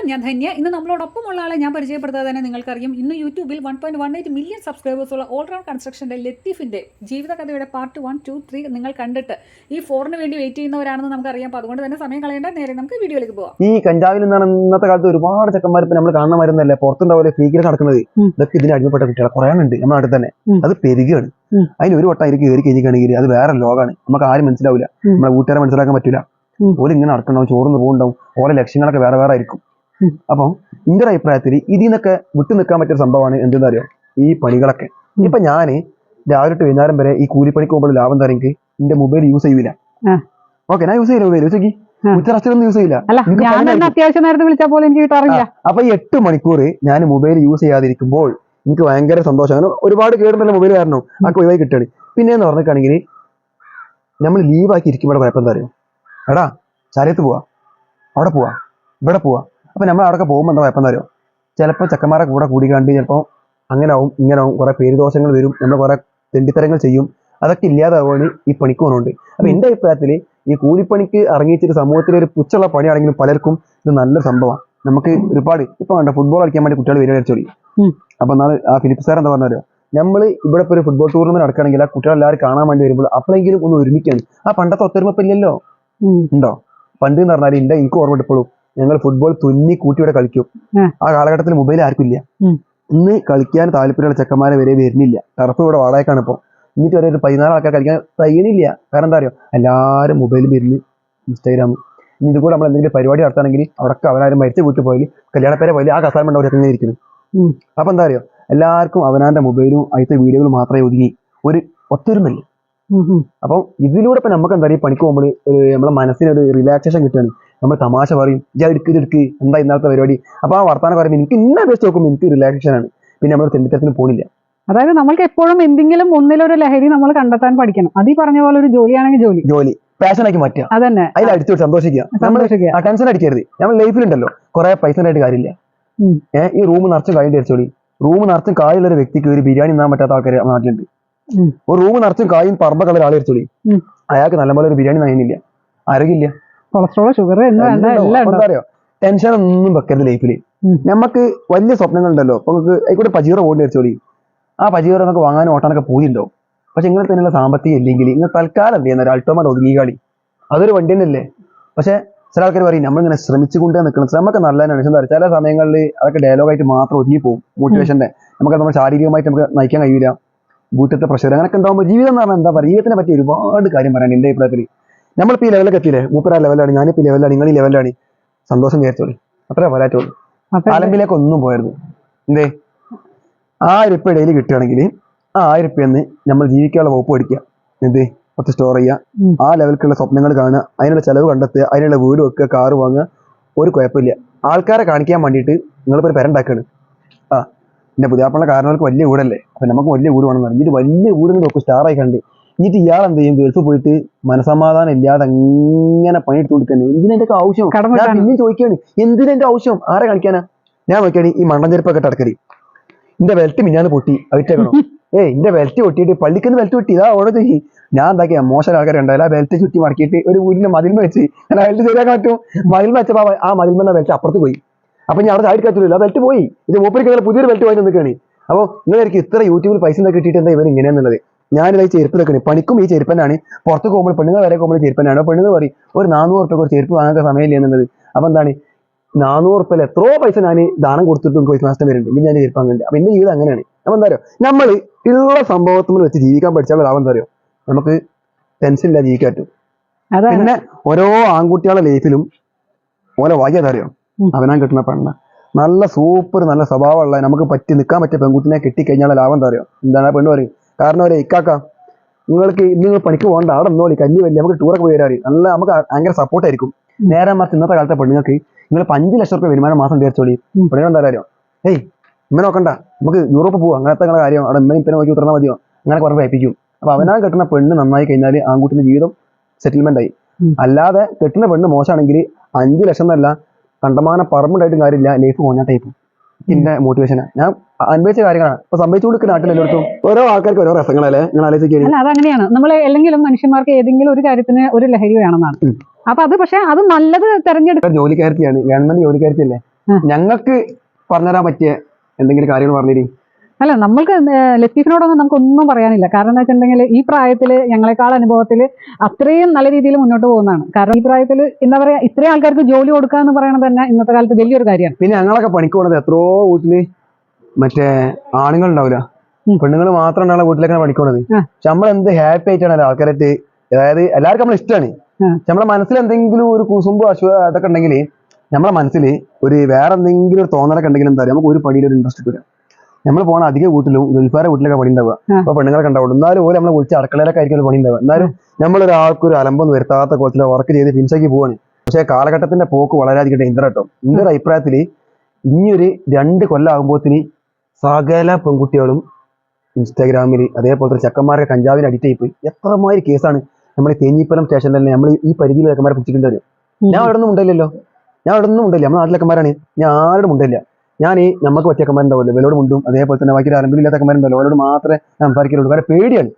ഞാൻ ധന്യ. ഇന്ന് നമ്മളോടൊപ്പമുള്ള ആളെ ഞാൻ പരിചയപ്പെടുത്താതെ തന്നെ നിങ്ങൾക്കറിയാം. ഇന്ന് യൂട്യൂബിൽ 1.18 മില്യൺ സബ്സ്ക്രൈബേഴ്സുള്ള ഓൾറൗണ്ട് കൺസ്ട്രക്ഷൻ്റെ ലത്തീഫിൻ്റെ ജീവിതകഥയുടെ പാർട്ട് 1, 2, 3 നിങ്ങൾ കണ്ടിട്ട് ഈ 4ന് വേണ്ടി വെയിറ്റ് ചെയ്യുന്നവരാണെന്ന് നമുക്കറിയാം. അപ്പോൾ അതുകൊണ്ട് തന്നെ സമയം കളയേണ്ട, നേരെ നമുക്ക് വീഡിയോയിലേക്ക് പോകാം. ഈ കഞ്ചാവിൽ നിന്നാണ് ഇന്നത്തെ കാലത്ത് ഒരുപാട് ചെക്കന്മാർ ഇപ്പൊ നമ്മൾ കാണുന്ന മരുന്നല്ലേ പുറത്തുണ്ടാവില്ല ഫ്രീക്കിൽ നടക്കുന്നത്. ഇതൊക്കെ ഇതിന് അടിമപ്പെട്ട കുട്ടികളെ കുറേ ഉണ്ട് നമ്മുടെ അടുത്ത് തന്നെ. അത് പെരുകയാണ്. അതിന് ഒരു വട്ടം അതിലേക്ക് കയറി കഴിഞ്ഞിരിക്കുകയാണെങ്കിൽ അത് വേറെ ലോകമാണ്. നമുക്ക് ആരും മനസ്സിലാവില്ല, നമ്മളെ വീട്ടുകാരെ മനസ്സിലാക്കാൻ പറ്റില്ല. ഓരോ ഇങ്ങനെ നടക്കണ്ടാവും, ചോർന്ന് പോകുന്നുണ്ടാവും, ഓരോ ലക്ഷ്യങ്ങളൊക്കെ വേറെ വേറെ ആയിരിക്കും. അപ്പം എന്റെ ഒരു അഭിപ്രായത്തിൽ ഇതിൽ നിന്നൊക്കെ വിട്ടു നിൽക്കാൻ പറ്റിയ സംഭവമാണ് എന്തെന്ന് അറിയോ, ഈ പണികളൊക്കെ. ഇപ്പൊ ഞാന് രാവിലെ തൊട്ട് വൈകുന്നേരം വരെ ഈ കൂലിപ്പണിക്ക് പോകുമ്പോൾ ലാഭം തരഎനിക്ക് എന്റെ മൊബൈൽ യൂസ് ചെയ്യൂല. ഓക്കെ, ഞാൻ യൂസ് ചെയ്യില്ല മൊബൈൽ, ഉച്ചയ്ക്ക് ഉച്ചറസ്റ്റൊന്നും യൂസ് ചെയ്യില്ല. അത്യാവശ്യം നേരത്തെ വിളിച്ചാൽ പോലും എനിക്ക് കിട്ടാറില്ല. അപ്പൊ ഈ 8 മണിക്കൂർ ഞാൻ മൊബൈൽ യൂസ് ചെയ്യാതിരിക്കുമ്പോൾ എനിക്ക് ഭയങ്കര സന്തോഷം. അങ്ങനെ ഒരുപാട് കേടുണ്ടല്ലോ മൊബൈൽ കാരണം, ആ ഒഴിവായി കിട്ടുകയാണ്. പിന്നെയെന്ന് പറഞ്ഞിട്ടാണെങ്കിൽ നമ്മൾ ലീവാക്കി ഇരിക്കുമ്പോൾ കുഴപ്പം എന്താ അറിയോ, എടാ ശരീരത്ത് പോവാ, അവിടെ പോവാ, ഇവിടെ പോവാ. അപ്പൊ നമ്മൾ അവിടെ പോകുമ്പോൾ എന്താ കുഴപ്പം എന്താ അറിയോ, ചിലപ്പോൾ ചെക്കന്മാരെ കൂടെ കൂടിക്കാണ്ട് ചിലപ്പോൾ അങ്ങനെ ആവും ഇങ്ങനെ ആവും, കുറെ പേരുദോഷങ്ങൾ വരും, നമ്മൾ കുറെ തെണ്ടിത്തരങ്ങൾ ചെയ്യും. അതൊക്കെ ഇല്ലാതാവുകയാണ് ഈ പണിക്ക് പോകുന്നുണ്ട്. അപ്പൊ എന്റെ അഭിപ്രായത്തിൽ ഈ കൂലിപ്പണിക്ക് ഇറങ്ങിച്ചിട്ട് സമൂഹത്തിൽ ഒരു പുച്ഛമുള്ള പണിയാണെങ്കിലും പലർക്കും ഇത് നല്ലൊരു സംഭവമാണ്. നമുക്ക് ഒരുപാട് ഇപ്പൊ വേണ്ട ഫുട്ബോൾ കളിക്കാൻ വേണ്ടി കുട്ടികൾ വരിക വെച്ചോളി. അപ്പൊ നാളെ ആ ഫിലിപ്പ് സാർ എന്താ പറഞ്ഞാലോ, നമ്മൾ ഇവിടെ ഇപ്പോൾ ഒരു ഫുട്ബോൾ ടൂർണമെന്റ് നടക്കുകയാണെങ്കിൽ ആ കുട്ടികളെല്ലാവരും കാണാൻ വേണ്ടി വരുമ്പോൾ അപ്പോഴെങ്കിലും ഒന്ന് ഒരുമിക്കാണ്. ആ പണ്ടത്തെ ഒത്തൊരുമപ്പില്ലല്ലോ ഉണ്ടോ? പണ്ട് എന്ന് പറഞ്ഞാൽ എനിക്ക് ഓർമ്മ ഇപ്പോഴും ഞങ്ങൾ ഫുട്ബോൾ തുന്നി കൂട്ടി ഇവിടെ കളിക്കും. ആ കാലഘട്ടത്തിൽ മൊബൈൽ ആർക്കും ഇല്ല. ഇന്ന് കളിക്കാൻ താല്പര്യമുള്ള ചെക്കന്മാരെ വരെ വരുന്നില്ല. ടർഫ് ഇവിടെ വാടകയ്ക്കാണ് ഇപ്പോൾ. എന്നിട്ട് വരെ ഒരു 14 ആൾക്കാർ കളിക്കാൻ കഴിയണില്ല. കാരണം എന്താ അറിയോ, എല്ലാവരും മൊബൈലിൽ വരുന്ന് ഇൻസ്റ്റാഗ്രാം. ഇനി ഇത് കൂടെ നമ്മൾ എന്തെങ്കിലും പരിപാടി നടത്തുകയാണെങ്കിൽ അവിടൊക്കെ അവരാരും മരിച്ച വീട്ടിൽ പോയി കല്യാണപ്പേരെ പോയി ആ കസാരം കൊണ്ട് അവരൊക്കെ ഇരിക്കുന്നു. അപ്പൊ എന്താ അറിയോ, എല്ലാവർക്കും അവനാന്റെ മൊബൈലും അതിലത്തെ വീഡിയോകളും മാത്രമേ ഒതുങ്ങി, ഒരു ഒത്തൊരുമല്ല. അപ്പം ഇതിലൂടെ ഇപ്പൊ നമുക്ക് എന്താ പറയുക, പണിക്ക് പോകുമ്പോൾ നമ്മളെ മനസ്സിനൊരു റിലാക്സേഷൻ കിട്ടുകയാണ്. നമ്മൾ തമാശ പറയും, എടുക്ക് എന്താ ഇന്നത്തെ പരിപാടി. അപ്പൊ ആ വർത്താനം പറയുമ്പോൾ എനിക്ക് ഇന്ന ബെസ്റ്റ് നോക്കുമ്പോൾ എനിക്ക് റിലാക്സേഷൻ ആണ്. പിന്നെ നമ്മൾ തെണ്ടിത്തരത്തിന് പോണില്ല. അതായത് നമ്മൾക്ക് എപ്പോഴും എന്തെങ്കിലും ഒന്നിലൊരു ലഹരി നമ്മൾ കണ്ടെത്താൻ പഠിക്കണം. അത് ഈ പറഞ്ഞ പോലെ ഒരു ജോലിയാണെങ്കിൽ ജോലി പാഷനാക്കി മാറ്റുക, അതന്നെ അതിൽ അടിച്ചു സന്തോഷിക്കുക. ടെൻഷൻ അടിക്കരുത്. നമ്മൾ ലൈഫിലുണ്ടല്ലോ കുറെ പൈസ ആയിട്ട് കാര്യമില്ല. ഈ റൂം നിറച്ചും കാര്യം ധരിച്ചോളി. റൂം നിറച്ചും കായുള്ള ഒരു വ്യക്തിക്ക് ഒരു ബിരിയാണി തിന്നാൻ പറ്റാത്ത ആൾക്കാർ നാട്ടിലുണ്ട്. ഒരു റൂം നിറച്ചും കായും പറമ്പൊക്കെ ഒരാൾ ധരിച്ചോളി, അയാൾക്ക് നല്ലപോലെ ഒരു ബിരിയാണി നയില്ല, ആരോഗ്യമില്ല, കൊളസ്ട്രോൾ, ഷുഗർ. എന്താ അറിയോ, ടെൻഷൻ ഒന്നും വെക്കരുത് ലൈഫിൽ. നമുക്ക് വലിയ സ്വപ്നങ്ങളുണ്ടല്ലോ. അപ്പൊ നമുക്ക് ആയിക്കോട്ടെ പജീറ ഓടി ധരിച്ചോളി. ആ പജീറ നമുക്ക് വാങ്ങാനും ഓട്ടാനൊക്കെ പോയിട്ടുണ്ടാവും. പക്ഷെ ഇങ്ങനെ തന്നെയുള്ള സാമ്പത്തികം ഇല്ലെങ്കിൽ നിങ്ങൾ തൽക്കാലം എന്ത് ചെയ്യുന്ന ഒരു അൾട്ടോമാറ്റ് ഒതുങ്ങിക്കാളി. അതൊരു വണ്ടി തന്നെയല്ലേ. പക്ഷെ ചില ആൾക്കാർ പറയും നമ്മളിങ്ങനെ ശ്രമിച്ചുകൊണ്ടേ നിൽക്കണം. ശ്രമമൊക്കെ നല്ലതാണ്. എന്താ പറയുക, ചില സമയങ്ങളിൽ അതൊക്കെ ഡയലോഗായിട്ട് മാത്രം ഒതുങ്ങി പോകും. മോട്ടിവേഷന്റെ നമുക്ക് നമ്മൾ ശാരീരികമായിട്ട് നമുക്ക് നയിക്കാൻ കഴിയില്ല. വീട്ടിലത്തെ പ്രഷർ അങ്ങനെയൊക്കെ ഉണ്ടാകുമ്പോൾ ജീവിതം എന്ന് പറഞ്ഞാൽ എന്താ പറയുക, ജീവിതത്തിനെ പറ്റി ഒരുപാട് കാര്യം പറയാൻ എന്റെ അഭിപ്രായത്തിൽ. നമ്മളിപ്പോൾ ഈ ലെവലൊക്കെ എത്തിയില്ലേ, മൂപ്പര ലെവലാണ്, ഞാനിപ്പോൾ ഈ ലെവലാണ്, നിങ്ങൾ ഈ ലെവലാണ്. സന്തോഷം വിചാരിച്ചോളൂ, അത്രേ പോരാറ്റോളൂ. ആലമ്പിലേക്ക് ഒന്നും പോയത് എന്തേ 1000 രൂപ ഡെയിലി കിട്ടുകയാണെങ്കിൽ ആ 1000 രൂപയെന്ന് നമ്മൾ ജീവിക്കാനുള്ള വകുപ്പ് പഠിക്കുക. എന്ത് കുറച്ച് സ്റ്റോർ ചെയ്യുക, ആ ലെവലിലുള്ള സ്വപ്നങ്ങൾ കാണുക, അതിനുള്ള ചെലവ് കണ്ടെത്തുക, അതിനുള്ള വീട് വെക്കുക, കാറ് വാങ്ങുക. ഒരു കുഴപ്പമില്ല. ആൾക്കാരെ കാണിക്കാൻ വേണ്ടിയിട്ട് നിങ്ങളിപ്പോൾ ഒരു പെരണ്ടാക്കുകയാണ്. എന്റെ പുതിയാപ്പുള്ള കാരണങ്ങൾക്ക് വലിയ വീടല്ലേ, അപ്പൊ നമുക്ക് വലിയ വീട് വേണം. എന്നിട്ട് വലിയ വീടിന് നോക്കും, സ്റ്റാറായി കണ്ട്. എന്നിട്ട് ഇയാൾ എന്ത് ചെയ്യും, ഗൾഫ് പോയിട്ട് മനസമാധാനം ഇല്ലാതെ അങ്ങനെ പണിയെടുത്ത് കൊടുക്കാൻ. എന്തിനെന്റെ ആവശ്യം? ഞാൻ പിന്നെയും ചോദിക്കുകയാണ്, എന്തിനെന്റെ ആവശ്യം? ആരെ കാണിക്കാനാ? ഞാൻ നോക്കിയാണ് ഈ മണ്ടൻ ചെരുപ്പൊക്കെ ടടക്കരി. എന്റെ ബെൽറ്റ് മിഞ്ഞാന്ന് പൊട്ടി, അവിറ്റേക്കണോ? എന്റെ ബെൽറ്റ് പൊട്ടിയിട്ട് പള്ളിക്കുന്ന ബെൽറ്റ് പൊട്ടി, ഇതാ ഓരോ ചെയ്യും. ഞാൻ എന്താക്കിയാ, മോശം ആൾക്കാരെ ഉണ്ടായില്ല, ആ ബെൽറ്റ് ചുറ്റി മടക്കിയിട്ട് ഒരു വീടിന്റെ മതിൽമ വെച്ച് ഞാൻ ബെൽറ്റ് ശരിയാക്കാൻ പറ്റും. മതിൽമ വെച്ചപ്പോ ആ മതിൽമെന്ന ബെൽറ്റ് അപ്പുറത്ത് പോയി. അപ്പൊ ഞാൻ അവിടെ സൈഡ് കത്തില്ല, ആ ബെൽറ്റ് പോയി. ഇത് മൂപ്പരിക്ക് പുതിയൊരു ബെൽറ്റ് വാങ്ങി നിൽക്കുകയാണ്. അപ്പോൾ നിങ്ങളായിരിക്കും ഇത്ര യൂട്യൂബിൽ പൈസ കിട്ടിയിട്ട് എന്താ ഇവർ ഇങ്ങനെയാന്നുള്ളത്. ഞാനിത് ഈ ചെരുപ്പ് നിൽക്കണേ, പണിക്കും ഈ ചെരുപ്പനാണ്, പുറത്ത് പോകുമ്പോൾ പെണ്ണുങ്ങൾ വരെ പോകുമ്പോൾ ചെരുപ്പനാണ്. പെണ്ണുങ്ങൾ പറയും ഒരു 400 രൂപ ഒരു ചെരുപ്പ് വാങ്ങാൻ സമയമില്ല എന്നുള്ളത്. അപ്പൊ എന്താണ്, 400 രൂപയിൽ എത്രയോ പൈസ ഞാൻ ദാനം കൊടുത്തിട്ട് നമുക്ക് പൈസ നഷ്ടം വരുന്നുണ്ട്. ഇനി ഞാൻ ചെരുപ്പ് വാങ്ങുന്നുണ്ട്. അപ്പൊ എന്റെ ജീവിതം അങ്ങനെയാണ്. അപ്പൊ എന്താ പറയുക, നമ്മൾ ഉള്ള സംഭവത്തിൽ വെച്ച് ജീവിക്കാൻ പഠിച്ചാൽ ലാഭം എന്താ പറയുക, നമുക്ക് ടെൻഷൻ ഇല്ലാതെ ജീവിക്കാൻ പറ്റും. പിന്നെ ഓരോ ആൺകുട്ടികളുടെ ലൈഫിലും ഓരോ ഭാഗ്യം എന്താ അറിയോ, അവനാൻ കിട്ടുന്ന പെണ്ണ നല്ല സൂപ്പർ നല്ല സ്വഭാവമുള്ള നമുക്ക് പറ്റി നിൽക്കാൻ പറ്റിയ പെൺകുട്ടിനെ കിട്ടിക്കഴിഞ്ഞാൽ ലാഭം എന്താ അറിയോ, എന്താണ് ആ പെണ്ണ് പറയും. കാരണം അവരെ ഇക്കാക്ക നിങ്ങൾ പണിക്ക് പോകണ്ട, അവിടെ ഒന്നോളി, കഞ്ഞി വലിയ നമുക്ക് ടൂറൊക്കെ പോയി വരാറ്, നല്ല നമുക്ക് ഭയങ്കര സപ്പോർട്ടായിരിക്കും. നേരെ മറിച്ച് ഇന്നത്തെ കാലത്തെ പെണ്ണുങ്ങൾക്ക് നിങ്ങൾ 5 ലക്ഷം രൂപ വരുമാനം മാസം വിചാരിച്ചോളി, പെണ്ണുങ്ങൾ എന്താ അറിയോ, ഇമ്മ നോക്കണ്ട, നമുക്ക് യൂറോപ്പ് പോവാം, അങ്ങനത്തെ കാര്യം അവിടെ ഇമ്മ ഇപ്പനെ നോക്കി ഉത്തർന്നാൽ മതിയോ, അങ്ങനെ കുറെ വായിപ്പിക്കും. അപ്പൊ അവനാ കെട്ടുന്ന പെണ്ണ് നന്നായി കഴിഞ്ഞാൽ ആൺകുട്ടിന്റെ ജീവിതം സെറ്റിൽമെന്റ് ആയി. അല്ലാതെ കെട്ടുന്ന പെണ്ണ് മോശമാണെങ്കിൽ 5 ലക്ഷം എന്നല്ല, കണ്ടമാനം പറമ്പുണ്ടായിട്ടും കാര്യമില്ല, ലൈഫ് പോഞ്ഞ ടൈപ്പ്. എന്റെ മോട്ടിവേഷനാ, ഞാൻ അനുഭവിച്ച കാര്യങ്ങളാണ്. ഇപ്പൊ സംഭവിച്ചു കൊടുക്കുന്ന നാട്ടിലെല്ലായിടത്തും ഓരോ ആൾക്കാർക്ക് ഓരോ രസങ്ങളല്ലേ, നിങ്ങൾ ആലോചിക്കുക. അതങ്ങനെയാണ്. നമ്മൾ അല്ലെങ്കിലും മനുഷ്യന്മാർക്ക് ഏതെങ്കിലും ഒരു കാര്യത്തിന് ഒരു ലഹരി വേണമെന്നാണ്. അപ്പൊ അത് പക്ഷെ അത് നല്ലത് തെരഞ്ഞെടുക്കുക. ജോലിക്കാരത്തിയാണ്, ഗവൺമെന്റ് ജോലിക്കാരത്തിയല്ലേ, ഞങ്ങൾക്ക് പറഞ്ഞുതരാൻ പറ്റിയ എന്തെങ്കിലും കാര്യങ്ങൾ പറഞ്ഞിരി. അല്ല, നമ്മൾക്ക് ലത്തീഫിനോടൊന്നും നമുക്കൊന്നും പറയാനില്ല. കാരണം എന്താ വെച്ചിട്ടുണ്ടെങ്കിൽ ഈ പ്രായത്തിൽ ഞങ്ങളെക്കാൾ അനുഭവത്തിൽ അത്രയും നല്ല രീതിയിൽ മുന്നോട്ട് പോകുന്നതാണ്. കാരണം ഈ പ്രായത്തിൽ എന്താ പറയാ, ഇത്രയും ആൾക്കാർക്ക് ജോലി കൊടുക്കുക എന്ന് പറയുന്നത് തന്നെ ഇന്നത്തെ കാലത്ത് വലിയൊരു കാര്യമാണ്. പിന്നെ ഞങ്ങളൊക്കെ പണിക്ക് പോകുന്നത് എത്രയോ വീട്ടില് മറ്റേ ആണുങ്ങൾ ഉണ്ടാവില്ല, പെണ്ണുങ്ങൾ മാത്രം ഉണ്ടാവുന്ന വീട്ടിലേക്കാണ് പണിക്കുന്നത്. പക്ഷെ നമ്മളെന്ത് ഹാപ്പി ആയിട്ടാണ് ആൾക്കാരായിട്ട്, അതായത് എല്ലാവർക്കും നമ്മളെ ഇഷ്ടമാണ്. നമ്മളെ മനസ്സിൽ എന്തെങ്കിലും ഒരു കുസുമ്പോ അതൊക്കെ ഉണ്ടെങ്കിൽ നമ്മളെ മനസ്സിൽ ഒരു വേറെ എന്തെങ്കിലും ഒരു തോന്നലൊക്കെ ഉണ്ടെങ്കിൽ എന്താ പറയുക, നമുക്ക് ഒരു പണിയിൽ ഒരു ഇൻട്രസ്റ്റ് കിട്ടില്ല. നമ്മൾ പോകണ അധിക വീട്ടിലും ഗൾഫാരെ വീട്ടിലൊക്കെ പണി ഉണ്ടാവുക, അപ്പൊ പെണ്ണുങ്ങളൊക്കെ ഉണ്ടാവുള്ളൂ. എന്നാലും പോലെ നമ്മളെ വിളിച്ച് അടുക്കളയിലൊക്കെ ആയിരിക്കും പണി ഉണ്ടാവുക. എന്നാലും നമ്മളൊരാൾക്ക് ഒരു അലമ്പൊന്നും വരുത്താത്ത കോലത്തിൽ വർക്ക് ചെയ്ത് ഫിനിഷാക്കി പോവാണ്. പക്ഷേ കാലഘട്ടത്തിന്റെ പോക്ക് വളരെയധികം ഡേഞ്ചർ കേട്ടോ. എന്റെ ഒരു അഭിപ്രായത്തിൽ ഇനിയൊരു 2 കൊല്ലം ആകുമ്പോഴത്തേന് സകല പെൺകുട്ടികളും ഇൻസ്റ്റാഗ്രാമിൽ അതേപോലത്തെ ചെക്കന്മാരെ കഞ്ചാവിന് അഡിക്റ്റ് ആയിപ്പോയി. എത്രമാതിരി കേസാണ് നമ്മൾ തേഞ്ഞിപ്പലം സ്റ്റേഷനിൽ തന്നെ നമ്മൾ ഈ പരിധിയിൽ ചെക്കന്മാരെ പിടിച്ചിട്ടുണ്ട് വരും. ഞാൻ അവിടെ ഒന്നും ഉണ്ടല്ലോ, നമ്മുടെ നാട്ടിലക്കന്മാരാണ്, ഞാൻ ആരോടും ഉണ്ടല്ല. ഞാൻ ഈ നമുക്ക് പറ്റിയ ചെക്കന്മാരുണ്ടാവുമല്ലോ, വിലോട് മുണ്ടും അതേപോലെ തന്നെ ബാക്കി അലമ്പില്ലാത്ത ചെക്കന്മാരുണ്ടല്ലോ, അവരോട് മാത്രമേ സംസാരിക്കുള്ളൂ. കാരണം പേടിയാണ്,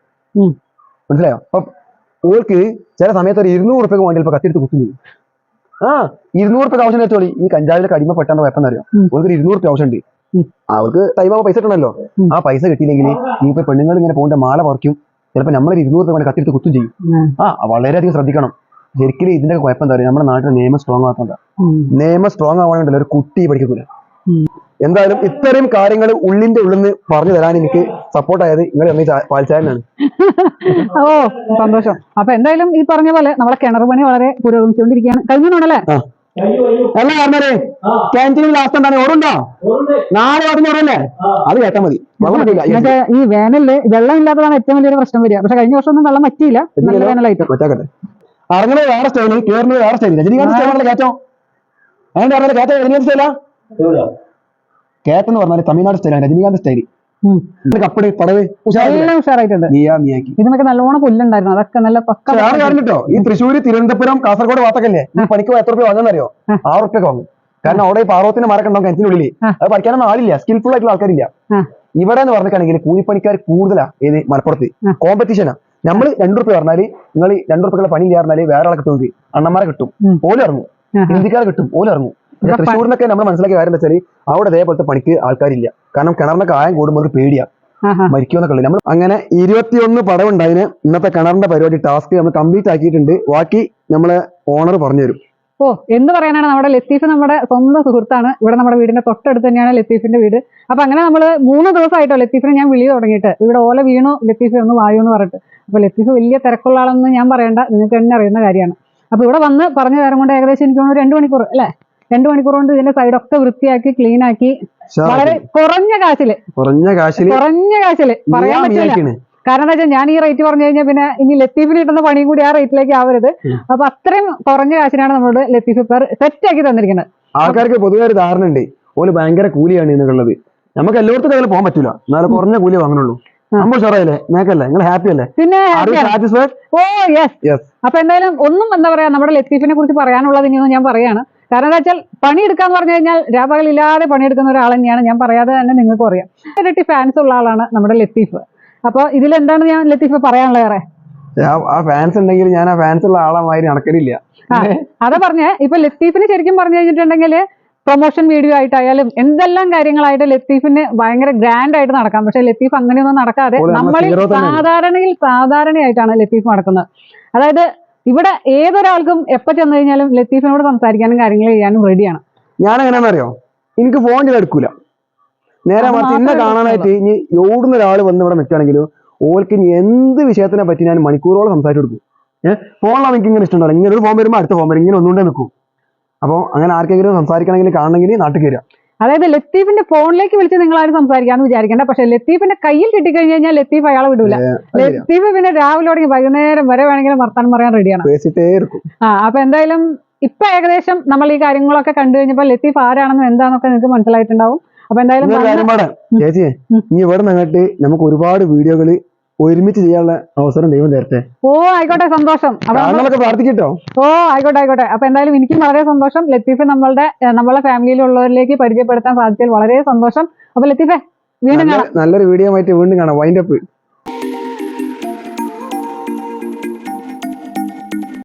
മനസ്സിലായോ? അപ്പൊ ഓർക്ക് ചില സമയത്ത് ഒരു 200 റുപ്യക്ക് വേണ്ടി ചിലപ്പോൾ കത്തിയെടുത്ത് കുത്തും ചെയ്യും. 200 റുപ്യക്ക് ആവശ്യം വെച്ചോളി. ഈ കഞ്ചാവിലൊക്കെ അടിമപ്പെട്ടാണ്ട് വെപ്പം അറിയാം. ഓർക്ക് 200 റുപ്യ ആവശ്യമുണ്ട്. അവർക്ക് ടൈമാകുമ്പോൾ പൈസ കിട്ടണമല്ലോ. ആ പൈസ കിട്ടിയില്ലെങ്കിൽ ഇനിയിപ്പോ പെണ്ണുങ്ങൾ ഇങ്ങനെ പോകേണ്ട മാല പറിക്കും, ചിലപ്പോൾ നമ്മൾ 200 റുപ്യ വേണ്ടി കത്തിയെടുത്ത് കുത്തും ചെയ്യും. വളരെയധികം ശ്രദ്ധിക്കണം. ശരിക്കും ഇതിന്റെ കുഴപ്പം എന്താ പറയുക, നമ്മുടെ നാട്ടിൽ നിയമം സ്ട്രോങ് ആക്കണ്ട. നിയമം സ്ട്രോങ് ആവണമെങ്കിൽ ഒരു കുട്ടി പഠിക്കൂല. എന്തായാലും ഇത്രയും കാര്യങ്ങൾ ഉള്ളിന്റെ ഉള്ളിൽ നിന്ന് പറഞ്ഞു തരാൻ എനിക്ക് സപ്പോർട്ടായത് നിങ്ങൾ പാൽച്ചായനാണ്. ഓ സന്തോഷം. അപ്പൊ എന്തായാലും ഈ പറഞ്ഞ പോലെ നമ്മളെ കിണർ പണി വളരെ പുരോഗമിച്ചുകൊണ്ടിരിക്കുകയാണ്. കഴിഞ്ഞാണല്ലേ? അല്ല പറഞ്ഞേ, ക്യാൻറ്റീനിൽ ലാസ്റ്റ് എന്താണ് ഓടുണ്ടോ? 4 വാട്ടിന് ഓടല്ലേ? അത് കേട്ടാ മതി. ഈ വേനലില് വെള്ളം ഇല്ലാത്തതാണ് ഏറ്റവും വലിയൊരു പ്രശ്നം വരിക. പക്ഷെ കഴിഞ്ഞ വർഷം ഒന്നും വെള്ളം പറ്റിയില്ല. വേനലായിട്ട് ഒറ്റാക്കട്ടെ. ഇറങ്ങുന്നത് വേറെ സ്റ്റൈലിൽ, കയറുന്നത് വേറെ സ്റ്റൈലിൽ. രജനീകാന്ത് സ്റ്റൈലാണല്ലോ കയറ്റം. അതിന്റെ പറഞ്ഞാൽ കയറ്റം രജനീകാന്ത് സ്റ്റൈലാ. കേട്ടെന്ന് പറഞ്ഞാൽ തമിഴ്നാട് സ്റ്റൈലാണ്, രജനീകാന്ത് സ്റ്റൈല്. കപ്പട് പടവ് ഉഷാറായിട്ടുണ്ട്. ഇതിനൊക്കെ നല്ലോണം പുല്ലുണ്ടായിരുന്നു, അതൊക്കെ നല്ല പക്ക കേട്ടോ. ഈ തൃശ്ശൂര്, തിരുവനന്തപുരം, കാസർഗോഡ് ഭാഗത്തൊക്കെ ഈ പണിക്ക് എത്ര രൂപ വാങ്ങുന്നറിയോ? 6 റുപ്യ വാങ്ങും. കാരണം അവിടെ ഈ പാർവത്തിന്റെ മരൊക്കെ ഉണ്ടാവും കിണറ്റിനുള്ളിൽ. അത് പഠിക്കാനൊന്നും ആളില്ല, സ്കിൽഫുൾ ആയിട്ടുള്ള ആൾക്കാരില്ല. ഇവിടെ എന്ന് പറഞ്ഞിട്ടാണെങ്കിൽ കൂലിപ്പണിക്കാർ കൂടുതലാ. ഏത് മലപ്പുറത്ത് കോമ്പറ്റീഷനാ. നമ്മൾ 2 റുപ്യ പറഞ്ഞാല് നിങ്ങൾ 2 റുപ്യക്കുള്ള പണി ചേർന്നാല് വേറെ ആളെ കിട്ടും, അണ്ണന്മാരെ കിട്ടും, ഓലും ഇറങ്ങും, ഹിന്ദിക്കാരെ കിട്ടും, ഓലും ഇറങ്ങും. പക്ഷെ തൃശ്ശൂരിനൊക്കെ നമ്മൾ മനസ്സിലാക്കിയ കാര്യം എന്താ വെച്ചാൽ അവിടെ അതേപോലത്തെ പണിക്ക് ആൾക്കാരില്ല. കാരണം കിണറിനൊക്കെ ആയം കൂടുമ്പോൾ പേടിയാ, മരിക്കുമെന്നൊക്കെ ഉള്ളത്. നമ്മൾ അങ്ങനെ 21 പടവുണ്ടായിന്. ഇന്നത്തെ കിണറിന്റെ പരിപാടി ടാസ്ക് നമ്മൾ കംപ്ലീറ്റ് ആക്കിയിട്ടുണ്ട്. ബാക്കി നമ്മളെ ഓണർ പറഞ്ഞു തരും. ഓ എന്ത് പറയാനാണ്, നമ്മുടെ ലത്തീഫ് നമ്മുടെ സ്വന്തം സുഹൃത്താണ്. ഇവിടെ നമ്മുടെ വീടിന്റെ തൊട്ടടുത്ത് തന്നെയാണ് ലത്തീഫിന്റെ വീട്. അപ്പൊ അങ്ങനെ നമ്മൾ 3 ദിവസമായിട്ടോ ലത്തീഫിനെ ഞാൻ വിളി തുടങ്ങിയിട്ട്. ഇവിടെ ഓല വീണു, ലത്തീഫ് ഒന്ന് വായു എന്ന് പറഞ്ഞിട്ട്. അപ്പൊ ലത്തീഫ് വലിയ തിരക്കുള്ള ആളൊന്നും ഞാൻ പറയണ്ട, നിങ്ങൾക്ക് തന്നെ അറിയുന്ന കാര്യമാണ്. അപ്പൊ ഇവിടെ വന്ന് പറഞ്ഞ നേരം കൊണ്ട് ഏകദേശം എനിക്ക് തോന്നുന്നു 2 മണിക്കൂർ അല്ലെ, 2 മണിക്കൂർ കൊണ്ട് ഇതിന്റെ സൈഡൊക്കെ വൃത്തിയാക്കി ക്ലീൻ ആക്കി വളരെ കുറഞ്ഞ കാശില് പറയാൻ പറ്റില്ല. കാരണം എന്താ വെച്ചാൽ ഞാൻ ഈ റേറ്റ് പറഞ്ഞു കഴിഞ്ഞാൽ പിന്നെ ഇനി ലത്തീഫിന് കിട്ടുന്ന പണിയും കൂടി ആ റേറ്റിലേക്ക് ആവരുത്. അപ്പൊ അത്രയും കുറഞ്ഞ കാശിനാണ് നമ്മളോട് ലത്തീഫ് സെറ്റ് ആക്കി തന്നിരിക്കുന്നത്. ആൾക്കാർക്ക് പൊതുവെ ഒരു ധാരണ ഉണ്ട്, ഓല് ഭയങ്കര കൂലിയാണ് എന്നുള്ളത്. നമുക്ക് എല്ലായിടത്തും കയ്യിൽ പോകാൻ പറ്റില്ല, എന്നാലും കുറഞ്ഞ കൂലി വാങ്ങണുള്ളൂ. നമ്മൾ ഷുവറല്ലേ, നിങ്ങൾക്കല്ലേ, നിങ്ങൾ ഹാപ്പി അല്ലേ? പിന്നെ ഓ യെസ്. അപ്പൊ എന്തായാലും ഒന്നും എന്താ പറയാ, നമ്മുടെ ലത്തീഫിനെ കുറിച്ച് പറയാനുള്ളത് ഇനിയൊന്നും ഞാൻ പറയാണ്. കാരണം എന്താ വെച്ചാൽ പണിയെടുക്കാന്ന് പറഞ്ഞു കഴിഞ്ഞാൽ രാപകലില്ലാതെ പണിയെടുക്കുന്ന ഒരാൾ തന്നെയാണ്. ഞാൻ പറയാതെ തന്നെ നിങ്ങൾക്കും അറിയാം. ഇരട്ടി ഫാൻസ് ഉള്ള ആളാണ് നമ്മുടെ ലത്തീഫ്. അപ്പൊ ഇതിലെന്താണ് ഞാൻ ലത്തീഫ് പറയാനുള്ളത്? വേറെ ആ ഫാൻസ് ഉണ്ടെങ്കിൽ ഞാൻ ആ ഫാൻസ് ഉള്ള ആളായി നടക്കലില്ല. അതാ പറഞ്ഞേ, ഇപ്പൊ ലത്തീഫിന് ശരിക്കും പറഞ്ഞു കഴിഞ്ഞിട്ടുണ്ടെങ്കിൽ പ്രൊമോഷൻ വീഡിയോ ആയിട്ടായാലും എന്തെല്ലാം കാര്യങ്ങളായിട്ട് ലത്തീഫിന് ഭയങ്കര ഗ്രാൻഡ് ആയിട്ട് നടക്കാം. പക്ഷെ ലത്തീഫ് അങ്ങനെയൊന്നും നടക്കാതെ നമ്മളിൽ സാധാരണയായിട്ടാണ് ലത്തീഫ് നടക്കുന്നത്. അതായത് ഇവിടെ ഏതൊരാൾക്കും എപ്പോ ചെന്ന് കഴിഞ്ഞാലും ലത്തീഫിനോട് സംസാരിക്കാനും കാര്യങ്ങൾ ചെയ്യാനും റെഡിയാണ്. ഞാൻ എങ്ങനെയാണെന്നറിയോ, എനിക്ക് ഫോൺ ചെയ്ത് എടുക്കൂല. നേരെ മറിച്ച് ഇന്നെ കാണാനായിട്ട് ഇനി എവിടുന്ന ഒരാൾ വന്ന് ഇവിടെ നിൽക്കുകയാണെങ്കിലും ഓൾക്ക് ഇനി എന്ത് വിഷയത്തിനെ പറ്റി ഞാൻ മണിക്കൂറോളം സംസാരിച്ചു കൊടുക്കും. ഫോണിലാണ് എനിക്ക് ഇങ്ങനെ ഇഷ്ടമുണ്ടല്ലോ, ഇങ്ങനെ ഒരു ഫോൺ വരുമ്പോൾ അടുത്ത ഫോൺ വരും, ഇങ്ങനെ ഒന്നുകൊണ്ടേ നിൽക്കും. അപ്പോൾ അങ്ങനെ ആർക്കെങ്കിലും സംസാരിക്കണമെങ്കിൽ കാണണമെങ്കിൽ നാട്ടിൽ കയറാം. അതായത് ലത്തീഫിന്റെ ഫോണിലേക്ക് വിളിച്ച് നിങ്ങൾ ആരും സംസാരിക്കാന്ന് വിചാരിക്കേണ്ട. പക്ഷെ ലത്തീഫിന്റെ കയ്യിൽ കിട്ടിക്കഴിഞ്ഞ് കഴിഞ്ഞാൽ ലത്തീഫ് അയാളെ വിടൂല. ലത്തീഫ് പിന്നെ രാവിലെ തുടങ്ങി വൈകുന്നേരം വരെ വേണമെങ്കിലും വർത്താനം പറയാൻ റെഡിയാണ്. അപ്പൊ എന്തായാലും ഇപ്പൊ ഏകദേശം നമ്മൾ ഈ കാര്യങ്ങളൊക്കെ കണ്ടു കഴിഞ്ഞപ്പോൾ ലത്തീഫ് ആരാണെന്നും എന്താണെന്നൊക്കെ നിങ്ങൾക്ക് മനസ്സിലായിട്ടുണ്ടാവും. അപ്പൊ എന്തായാലും ചേച്ചി ഇനി ഇവിടെ നിന്നിട്ട് നമുക്ക് ഒരുപാട് വീഡിയോകൾ ഒരുമിച്ച് ചെയ്യാനുള്ള അവസരം ദൈവം തരട്ടെ. ഓ ആയിക്കോട്ടെ, സന്തോഷം. പ്രാർത്ഥിക്കട്ടോ. ഓ ആയിക്കോട്ടെ. അപ്പൊ എന്തായാലും എനിക്കും വളരെ സന്തോഷം. ലത്തീഫ് നമ്മളെ ഫാമിലിയിലുള്ളവരിലേക്ക് പരിചയപ്പെടുത്താൻ സാധിച്ചതിൽ വളരെ സന്തോഷം. അപ്പൊ ലത്തീഫെ വീണ്ടും നല്ലൊരു വീഡിയോ ആയിട്ട് വീണ്ടും കാണാം. വൈൻഡപ്പ്.